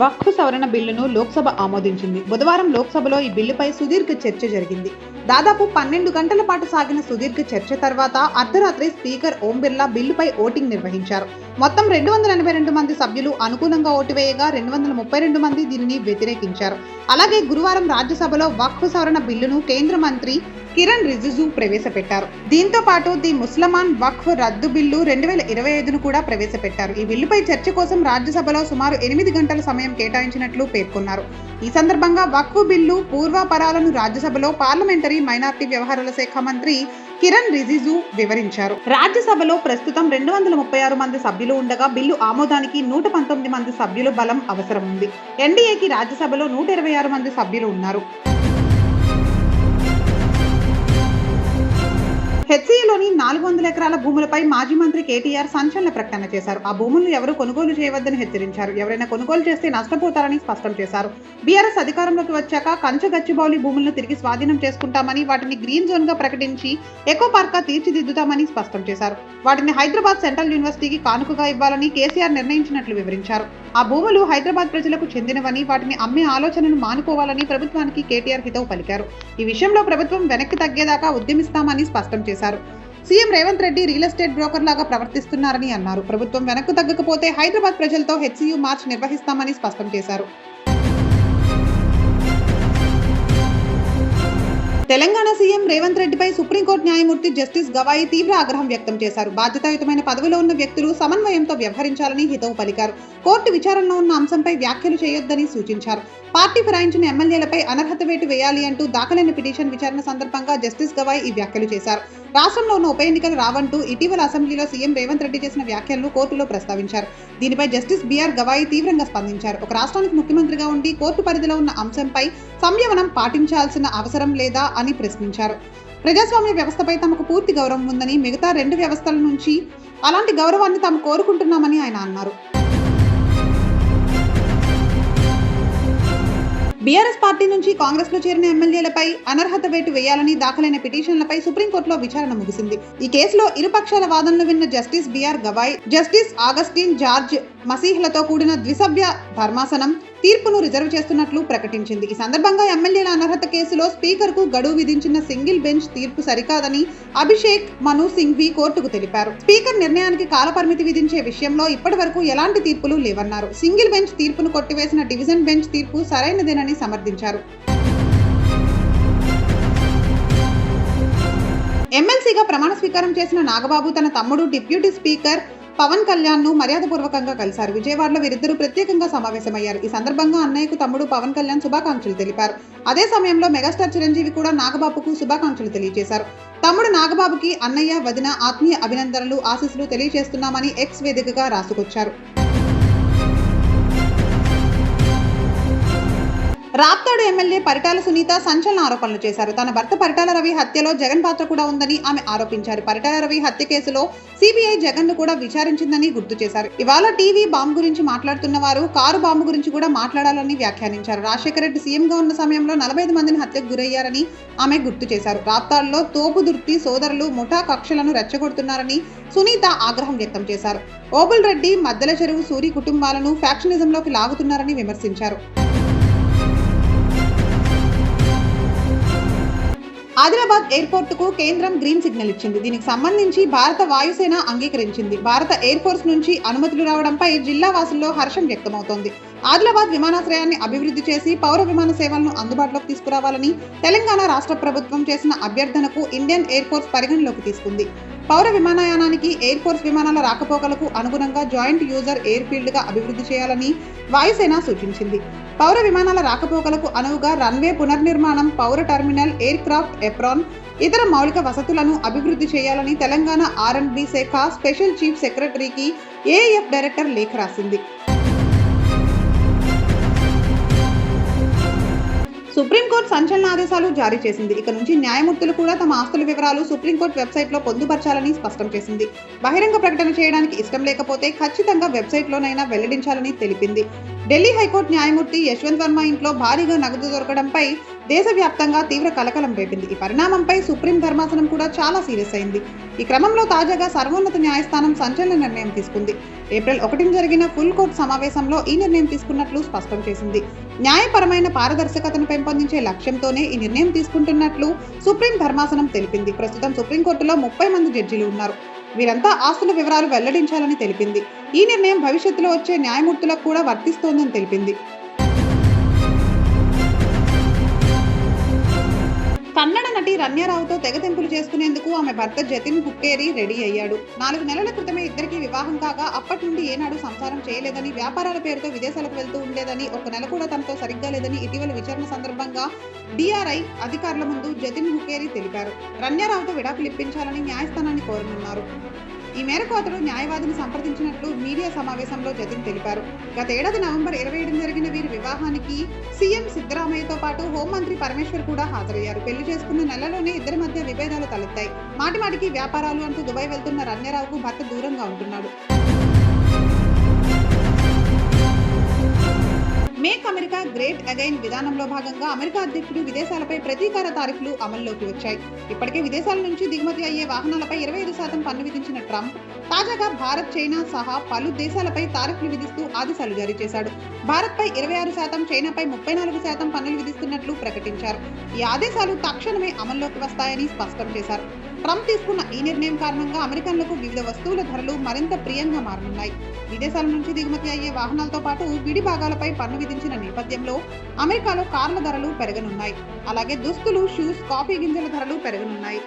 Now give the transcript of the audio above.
వక్ఫ్ సవరణ బిల్లును లోక్సభ ఆమోదించింది. బుధవారం లోక్సభలో ఈ బిల్లుపై సుదీర్ఘ చర్చ జరిగింది. దాదాపు 12 గంటల పాటు సాగిన సుదీర్ఘ చర్చ తర్వాత అర్ధరాత్రి స్పీకర్ ఓం బిర్లా బిల్లుపై ఓటింగ్ నిర్వహించారు. మొత్తం 282 మంది సభ్యులు అనుకూలంగా ఓటు వేయగా 232 మంది దీనిని వ్యతిరేకించారు. అలాగే గురువారం రాజ్యసభలో వక్ఫ్ సవరణ బిల్లును కేంద్ర మంత్రి కిరణ్ రిజిజు ప్రవేశపెట్టారు. దీంతో పాటు ది ముస్లమాన్ వక్ఫ్ రద్దు బిల్లు 2025ను కూడా ప్రవేశపెట్టారు. ఈ బిల్లుపై చర్చ కోసం రాజ్యసభలో సుమారు 8 గంటల సమయం కేటాయించినట్లు పేర్కొన్నారు. ఈ సందర్భంగా వక్ఫ్ బిల్లు పూర్వాపరాలను రాజ్యసభలో పార్లమెంటరీ మైనారిటీ వ్యవహారాల శాఖ మంత్రి కిరణ్ రిజిజు వివరించారు. రాజ్యసభలో ప్రస్తుతం 236 మంది సభ్యులు ఉండగా బిల్లు ఆమోదానికి 119 మంది సభ్యుల బలం అవసరం ఉంది. ఎన్డీఏకి రాజ్యసభలో 126 మంది సభ్యులు ఉన్నారు. హెచ్సీలోని 400 ఎకరాల భూములపై మాజీ మంత్రి కేటీఆర్ సంచలన ప్రకటన చేశారు. ఆ భూములను ఎవరు కొనుగోలు చేయవద్దని హెచ్చరించారు. ఎవరైనా కొనుగోలు చేస్తే నష్టపోతారని స్పష్టం చేశారు. బీఆర్ఎస్ అధికారంలోకి వచ్చాక కంచగచ్చిబౌలి భూములను తిరిగి స్వాధీనం చేసుకుంటామని, వాటిని గ్రీన్ జోన్ గా ప్రకటించి ఎకో పార్క్ గా తీర్చిదిద్దుతామని స్పష్టం చేశారు. వాటిని హైదరాబాద్ సెంట్రల్ యూనివర్సిటీకి కానుకగా ఇవ్వాలని కేసీఆర్ నిర్ణయించినట్లు వివరించారు. ఆ భూములు హైదరాబాద్ ప్రజలకు చెందినవని, వాటిని అమ్మే ఆలోచనను మానుకోవాలని ప్రభుత్వానికి కేటీఆర్ హితవు పలికారు. ఈ విషయంలో ప్రభుత్వం వెనక్కి తగ్గేదాకా ఉద్యమిస్తామని స్పష్టం చేశారు. CM Revanth Reddy real estate broker లాగా ప్రవర్తిస్తున్నారని అన్నారు. ప్రభుత్వం వెనక్కు తగ్గకపోతే హైదరాబాద్ ప్రజలతో హెచ్సీయూ మార్చ్ నిర్వహిస్తామని స్పష్టం చేశారు. తెలంగాణ సీఎం రేవంత్ రెడ్డిపై సుప్రీంకోర్టు న్యాయమూర్తి జస్టిస్ గవాయి తీవ్ర ఆగ్రహం వ్యక్తం చేశారు. బాధ్యతాయుతమైన పదవిలో ఉన్న వ్యక్తులు సమన్వయంతో వ్యవహరించాలని హితవు పలికారు. కోర్టు విచారణలో ఉన్న అంశంపై వ్యాఖ్యలు చేయొద్దని సూచించారు. పార్టీ ఫిరాయించిన ఎమ్మెల్యేలపై అనర్హత వేటు వేయాలి అంటూ దాఖలైన పిటిషన్ విచారణ సందర్భంగా జస్టిస్ గవాయి ఈ వ్యాఖ్యలు చేశారు. రాష్ట్రంలో ఉన్న ఉప ఎన్నికలు రావంటూ ఇటీవల అసెంబ్లీలో సీఎం రేవంత్ రెడ్డి చేసిన వ్యాఖ్యలను కోర్టులో ప్రస్తావించారు. దీనిపై జస్టిస్ బిఆర్ గవాయి తీవ్రంగా స్పందించారు. ఒక రాష్ట్రానికి ముఖ్యమంత్రిగా ఉండి కోర్టు పరిధిలో ఉన్న అంశంపై సంయమనం పాటించాల్సిన అవసరం లేదా అని ప్రశ్నించారు. ప్రజాస్వామ్య వ్యవస్థపై తమకు పూర్తి గౌరవం ఉందని, మిగతా 2 వ్యవస్థల నుంచి అలాంటి గౌరవాన్ని తాము కోరుకుంటున్నామని ఆయన అన్నారు. బీఆర్ఎస్ పార్టీ నుంచి కాంగ్రెస్ లో చేరిన ఎమ్మెల్యేలపై అనర్హత వేటు వేయాలని దాఖలైన పిటిషన్లపై సుప్రీంకోర్టులో విచారణ ముగిసింది. ఈ కేసులో ఇరుపక్షాల వాదనలు విన్న justice B R Gavai, justice Augustine George మసీహ్లతో కూడిన ద్విసభ్య ధర్మాసనం తీర్పును రిజర్వ్ చేస్తున్నట్లు ప్రకటించింది. ఈ సందర్భంగా ఎమ్మెల్యేల అనర్హత కేసులో స్పీకర్ కు గడువు విధించిన సింగిల్ బెంచ్ తీర్పు సరికాదని అభిషేక్ మను సింఘ్వి కోర్టుకు తెలిపారు. స్పీకర్ నిర్ణయానికి కాలపరిమితి విధించే విషయంలో ఇప్పటి వరకు ఎలాంటి తీర్పులు లేవన్నారు. సింగిల్ బెంచ్ తీర్పును కొట్టివేసిన డివిజన్ బెంచ్ తీర్పు సరైనదేనని సమర్థించారు. ఎమ్మెల్సీగా ప్రమాణ స్వీకారం చేసిన నాగబాబు తన తమ్ముడు డిప్యూటీ స్పీకర్ పవన్ కళ్యాణ్ ను మర్యాదపూర్వకంగా కలిశారు. విజయవాడలో వీరిద్దరూ ప్రత్యేకంగా సమావేశమయ్యారు. ఈ సందర్భంగా అన్నయ్యకు తమ్ముడు పవన్ కళ్యాణ్ శుభాకాంక్షలు తెలిపారు. అదే సమయంలో మెగాస్టార్ చిరంజీవి కూడా నాగబాబుకు శుభాకాంక్షలు తెలియజేశారు. తమ్ముడు నాగబాబుకి అన్నయ్య, వదిన ఆత్మీయ అభినందనలు, ఆశీస్సులు తెలియజేస్తున్నామని ఎక్స్ వేదికగా రాసుకొచ్చారు. రాప్తాడు ఎమ్మెల్యే పరిటాల సునీత సంచలన ఆరోపణలు చేశారు. తన భర్త పరిటాల రవి హత్యలో జగన్ పాత్ర కూడా ఉందని ఆమె ఆరోపించారు. పరిటాల రవి హత్య కేసులో సిబిఐ జగన్ ను కూడా విచారించిందని గుర్తు చేశారు. ఇవాళ టీవీ బాంబు గురించి మాట్లాడుతున్న వారు కారు బాంబు గురించి కూడా మాట్లాడాలని వ్యాఖ్యానించారు. రాజశేఖర రెడ్డి సీఎంగా ఉన్న సమయంలో 45 మందిని హత్యకు గురయ్యారని ఆమె గుర్తు చేశారు. రాప్తాడులో తోపుదుర్తి సోదరులు ముఠా కక్షలను రెచ్చగొడుతున్నారని సునీత ఆగ్రహం వ్యక్తం చేశారు. ఓబుల్ రెడ్డి, మద్దెల చెరువు సూరి కుటుంబాలను ఫ్యాక్షనిజంలోకి లాగుతున్నారని విమర్శించారు. ఆదిలాబాద్ ఎయిర్పోర్ట్ కు కేంద్రం గ్రీన్ సిగ్నల్ ఇచ్చింది. దీనికి సంబంధించి భారత వాయుసేన అంగీకరించింది. భారత ఎయిర్ ఫోర్స్ నుంచి అనుమతులు రావడంపై జిల్లా వాసుల్లో హర్షం వ్యక్తమవుతోంది. ఆదిలాబాద్ విమానాశ్రయాన్ని అభివృద్ధి చేసి పౌర విమాన సేవలను అందుబాటులోకి తీసుకురావాలని తెలంగాణ రాష్ట్ర ప్రభుత్వం చేసిన అభ్యర్థనకు ఇండియన్ ఎయిర్ ఫోర్స్ పరిగణలోకి తీసుకుంది. పౌర విమానయానానికి ఎయిర్ ఫోర్స్ విమానాల రాకపోకలకు అనుగుణంగా జాయింట్ యూజర్ ఎయిర్ ఫీల్డ్ గా అభివృద్ధి చేయాలని వాయుసేన సూచించింది. పౌర విమానాల రాకపోకలకు అనువుగా రన్వే పునర్నిర్మాణం, పౌర టెర్మినల్, ఎయిర్ క్రాఫ్ట్ ఎప్రాన్, ఇతర మౌలిక వసతులను అభివృద్ధి చేయాలని తెలంగాణ R&B శాఖ స్పెషల్ చీఫ్ సెక్రటరీకి ఏఎఫ్ డైరెక్టర్ లేఖ రాసింది. సుప్రీంకోర్టు సంచలన ఆదేశాలు జారీ చేసింది. ఇక నుంచి న్యాయమూర్తులు కూడా తమ ఆస్తుల వివరాలు సుప్రీంకోర్టు వెబ్సైట్ లో పొందుపరచాలని స్పష్టం చేసింది. బహిరంగ ప్రకటన చేయడానికి ఇష్టం లేకపోతే ఖచ్చితంగా వెబ్సైట్ లోనైనా వెల్లడించాలని తెలిపింది. ఢిల్లీ హైకోర్టు న్యాయమూర్తి యశ్వంత్ వర్మ ఇంట్లో భారీగా నగదు దొరకడంపై దేశవ్యాప్తంగా తీవ్ర కలకలం రేపింది. ఈ పరిణామంపై సుప్రీం ధర్మాసనం కూడా చాలా సీరియస్ అయింది. ఈ క్రమంలో తాజాగా సర్వోన్నత న్యాయస్థానం సంచలన నిర్ణయం తీసుకుంది. ఏప్రిల్ 1న జరిగిన ఫుల్ కోర్టు సమావేశంలో ఈ నిర్ణయం తీసుకున్నట్లు స్పష్టం చేసింది. న్యాయపరమైన పారదర్శకతను పెంపొందించే లక్ష్యంతోనే ఈ నిర్ణయం తీసుకుంటున్నట్లు సుప్రీం ధర్మాసనం తెలిపింది. ప్రస్తుతం సుప్రీంకోర్టులో 30 మంది జడ్జిలు ఉన్నారు. వీరంతా ఆస్తుల వివరాలు వెల్లడించాలని తెలిపింది. ఈ నిర్ణయం భవిష్యత్తులో వచ్చే న్యాయమూర్తులకు కూడా వర్తిస్తోందని తెలిపింది. కన్నడ నటి రన్యారావుతో తెగతెంపులు చేసుకునేందుకు ఆమె భర్త జతిన్ హుక్కేరి రెడీ అయ్యాడు. 4 నెలల క్రితమే ఇద్దరికి వివాహం కాగా అప్పటి నుండి ఏనాడు సంసారం చేయలేదని, వ్యాపారాల పేరుతో విదేశాలకు వెళ్తూ ఉండేదని, 1 నెల కూడా తనతో సరిగ్గా లేదని ఇటీవల విచారణ సందర్భంగా DRI అధికారుల ముందు జతిన్ హుక్కేరి తెలిపారు. రన్యారావుతో విడాకులు ఇప్పించాలని న్యాయస్థానాన్ని కోరనున్నారు. ఈ మేరకు అతడు న్యాయవాదిని సంప్రదించినట్లు మీడియా సమావేశంలో జతిన్ తెలిపారు. గతేడాది నవంబర్ 27న జరిగిన వీరి వివాహానికి సీఎం సిద్ధరామయ్యతో పాటు హోంమంత్రి పరమేశ్వర్ కూడా హాజరయ్యారు. పెళ్లి చేసుకున్న నెలలోనే ఇద్దరి మధ్య విభేదాలు తలెత్తాయి. మాటిమాటికి వ్యాపారాలు అంటూ దుబాయ్ వెళ్తున్న రన్యారావుకు భర్త దూరంగా ఉంటున్నాడు. మేక్ అమెరికా గ్రేట్ అగైన్ విధానంలో భాగంగా అమెరికా అధ్యక్షుడు విదేశాలపై ప్రతీకార తారీఫ్లు అమల్లోకి వచ్చాయి. ఇప్పటికే విదేశాల నుంచి దిగుమతి అయ్యే వాహనాలపై 25% పన్ను విధించిన ట్రంప్ తాజాగా భారత్, చైనా సహా పలు దేశాలపై తారీఫ్లు విధిస్తూ ఆదేశాలు జారీ చేశాడు. భారత్పై 26%, చైనాపై 34% పన్నులు విధిస్తున్నట్లు ప్రకటించారు. ఈ ఆదేశాలు తక్షణమే అమల్లోకి వస్తాయని స్పష్టం చేశారు. ట్రంప్ తీసుకున్న ఈ నిర్ణయం కారణంగా అమెరికన్లకు వివిధ వస్తువుల ధరలు మరింత ప్రియంగా మారనున్నాయి. విదేశాల నుంచి దిగుమతి అయ్యే వాహనాలతో పాటు విడి భాగాలపై పన్ను విధించిన నేపథ్యంలో అమెరికాలో కార్ల ధరలు పెరగనున్నాయి. అలాగే దుస్తులు, షూస్, కాఫీ గింజల ధరలు పెరగనున్నాయి.